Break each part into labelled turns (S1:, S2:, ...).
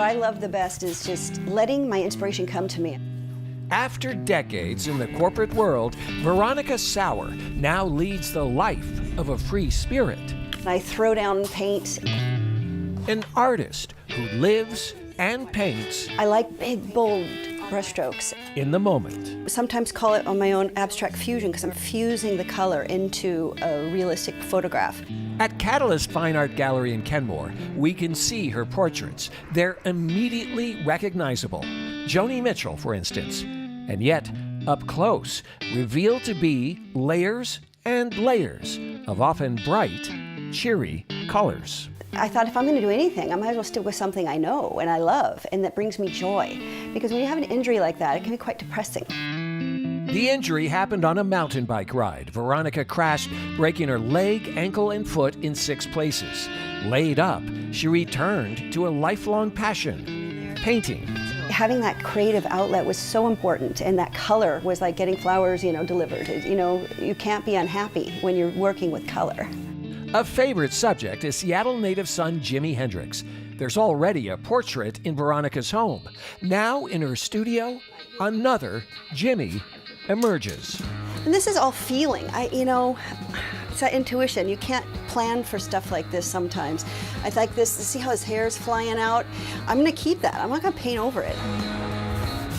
S1: What I love the best is just letting my inspiration come to me.
S2: After decades in the corporate world, Veronica Sauer now leads the life of a free spirit.
S1: I throw down paint.
S2: An artist who lives and paints
S1: I like big, bold brushstrokes.
S2: in the moment.
S1: Sometimes call it on my own abstract fusion because I'm fusing the color into a realistic photograph.
S2: At Catalyst Fine Art Gallery in Kenmore, we can see her portraits. They're immediately recognizable. Joni Mitchell, for instance. And yet, up close, revealed to be layers and layers of often bright, cheery colors.
S1: I thought if I'm going to do anything, I might as well stick with something I know and I love and that brings me joy. Because when you have an injury like that, it can be quite depressing.
S2: The injury happened on a mountain bike ride. Veronica crashed, breaking her leg, ankle, and foot in 6 places. Laid up, she returned to a lifelong passion, painting.
S1: Having that creative outlet was so important, and that color was like getting flowers, delivered. You can't be unhappy when you're working with color.
S2: A favorite subject is Seattle native son Jimi Hendrix. There's already a portrait in Veronica's home. Now in her studio, another Jimi emerges.
S1: And this is all feeling. It's that intuition. You can't plan for stuff like this sometimes. I like this, see how his hair's flying out? I'm gonna keep that. I'm not gonna paint over it.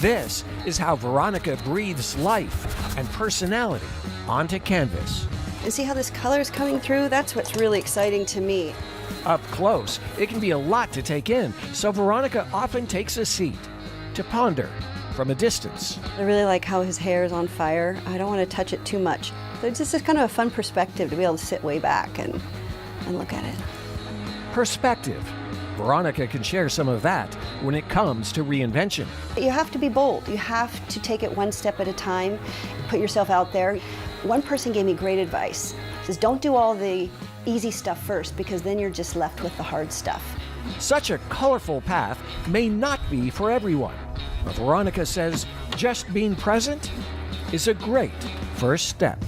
S2: This is how Veronica breathes life and personality onto canvas.
S1: And see how this color's coming through? That's what's really exciting to me.
S2: Up close, it can be a lot to take in, so Veronica often takes a seat to ponder from a distance.
S1: I really like how his hair is on fire. I don't want to touch it too much. So it's just kind of a fun perspective to be able to sit way back and look at it.
S2: Perspective. Veronica can share some of that when it comes to reinvention.
S1: You have to be bold. You have to take it one step at a time, put yourself out there. One person gave me great advice. He says, don't do all the easy stuff first because then you're just left with the hard stuff.
S2: Such a colorful path may not be for everyone, but Veronica says just being present is a great first step.